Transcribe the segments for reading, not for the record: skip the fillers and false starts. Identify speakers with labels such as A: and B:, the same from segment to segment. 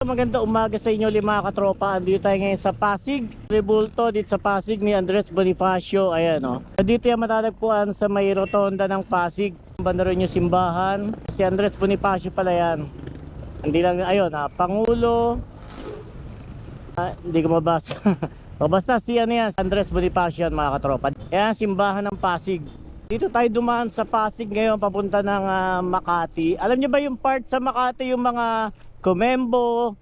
A: Maganda umaga sa inyo mga katropa. Andito tayo ngayon sa Pasig Rebulto, dito sa Pasig ni Andres Bonifacio. Ayan o. Dito yung matatagpuan sa may rotonda ng Pasig. Banda rin yung simbahan. Si Andres Bonifacio pala yan. Hindi lang, ayun Pangulo. Hindi ko mabasa. O basta si ano yan, Andres Bonifacio yan mga katropa. Ayan, simbahan ng Pasig. Dito tayo dumaan sa Pasig ngayon papunta ng Makati. Alam niyo ba yung part sa Makati, yung mga Comembo,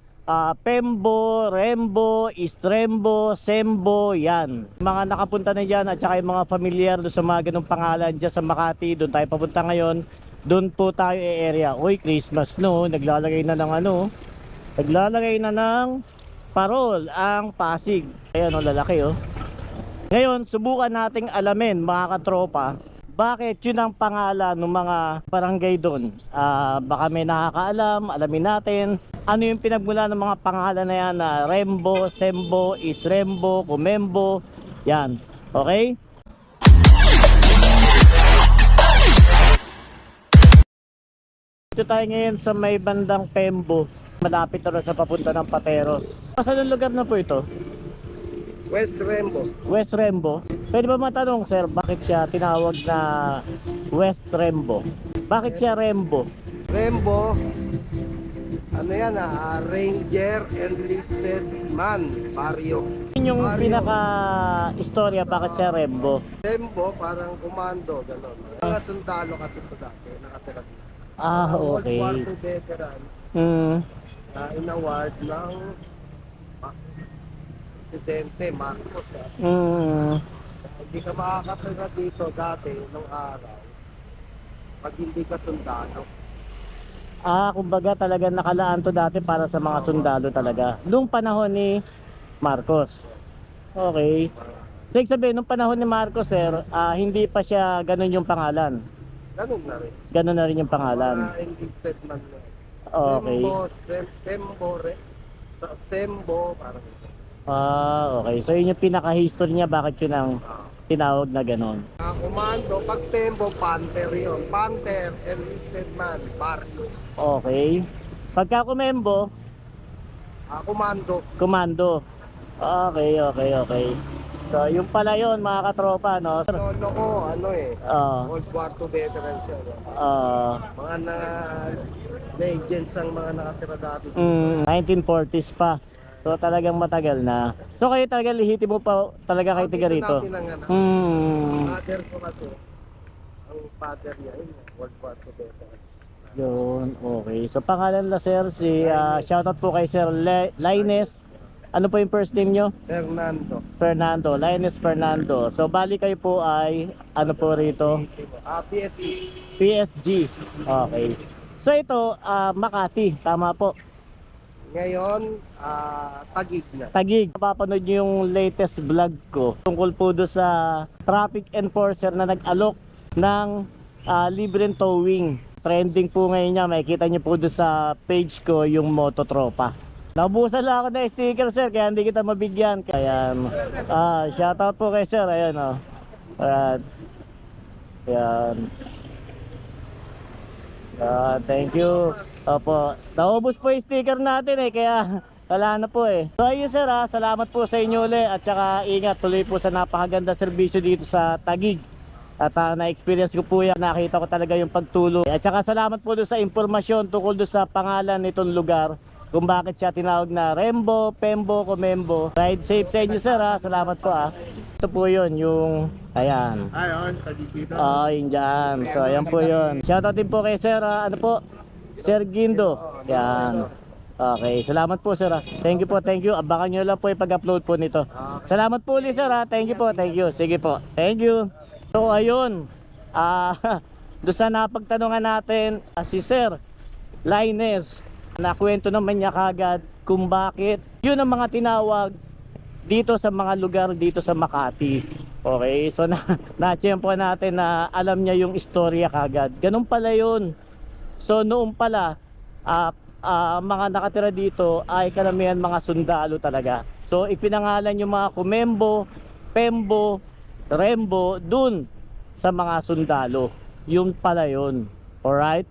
A: Pembo, Rembo, Estrembo, Sembo, yan. Mga nakapunta na dyan at saka yung mga familiar doon sa mga ganong pangalan dyan sa Makati. Doon tayo papunta ngayon. Doon po tayo area. Uy, Christmas no, naglalagay na ng naglalagay na ng parol ang Pasig. Ayan o, lalaki o. Ngayon, subukan nating alamin mga katropa, bakit yun ang pangalan ng mga barangay doon. Baka may nakakaalam, alamin natin ano yung pinagmula ng mga pangalan na yan, Rembo, Sembo, Isrembo, Comembo, yan. Okay? Dito tayo ngayon sa may bandang Pembo, malapit na rin sa papunta ng Pateros. Saan ang lugar na po ito?
B: West Rembo.
A: West Rembo. Pwede ba matanong sir, bakit siya tinawag na West Rembo? Bakit siya Rembo?
B: Rembo, ano yan Ranger Enlisted Man, Barrio.
A: Yun yung
B: Barrio.
A: pinaka-istorya bakit siya Rembo.
B: Rembo, parang komando, gano'n. Mga sundalo kasi ito dati, nakatira dito.
A: Okay.
B: World War II veterans na inaward ng Presidente Marcos. Hindi ka makakatira dito dati nung araw pag hindi ka sundalo.
A: Kumbaga talaga nakalaan to dati para sa mga sundalo talaga. Nung panahon ni Marcos. Okay. So, ibig sabihin, nung panahon ni Marcos, sir, hindi pa siya ganun yung pangalan.
B: Ganun na rin.
A: Ganun na rin yung pangalan.
B: Mga enlisted man na.
A: Okay.
B: Sembo, parang ito.
A: Okay. So, yun yung pinaka-history niya, bakit yun ang tinawag na ganun.
B: Komando, pag Sembo, Panther yun. Panther, enlisted man, Barrio.
A: Okay. Pagka Comembo,
B: Komando.
A: Komando. Okay. So, yung pala yun mga katropa, no?
B: Lolo ko, World War II veterans yun. Mga legends ang mga nakatira dati.
A: 1940s pa. So, talagang matagal na. So, kayo talaga lihitimo pa talaga kayo tiga rito?
B: Father ko kasi, ang father niya, World War II veterans.
A: Yun, okay. So, pangalan na sir, shoutout po kay Sir Linus. Ano po yung first name nyo? Fernando, Linus Fernando. So, bali kayo po ay, ano po rito? PSG. Okay. So, ito, Makati, tama po.
B: Ngayon, Taguig na.
A: Taguig. Papanood nyo yung latest vlog ko tungkol po doon sa traffic enforcer na nag-alok ng libreng towing. Trending po ngayon niya, makikita nyo po doon sa page ko yung Mototropa. Nabusan lang ako na sticker sir, kaya hindi kita mabigyan. Kaya shoutout po kay sir. Ayan o. Ayan. Thank you. Opo. Naubos po yung sticker natin kaya wala na po So ayun sir salamat po sa inyo ulit. At saka ingat tuloy po sa napakaganda serbisyo dito sa Taguig. At na-experience ko po yan, nakita ko talaga yung pagtulong. At saka salamat po doon sa impormasyon tungkol doon sa pangalan nitong lugar, kung bakit siya tinawag na Rembo, Pembo, Comembo. Ride safe sa inyo sir salamat po Ito po yun, yung ayan. Yun dyan. So ayan po yun. Shoutout din po kay sir, ano po, Sir Gindo. Yan. Okay, salamat po sir Thank you po, thank you. Abangan nyo lang po yung pag-upload po nito. Salamat po ulit sir Thank you po, thank you. Sige po, thank you. So ayun, doon sa napagtanungan natin, si Sir Linus, nakwento naman niya kagad kung bakit yun ang mga tinawag dito sa mga lugar dito sa Makati. Okay, so na-tsempo natin na alam niya yung istorya kagad. Ganun pala yun. So noong pala mga nakatira dito ay karamihan mga sundalo talaga. So ipinangalan yung mga Comembo, Pembo, Rembo dun sa mga sundalo. Yun pala yun. Alright?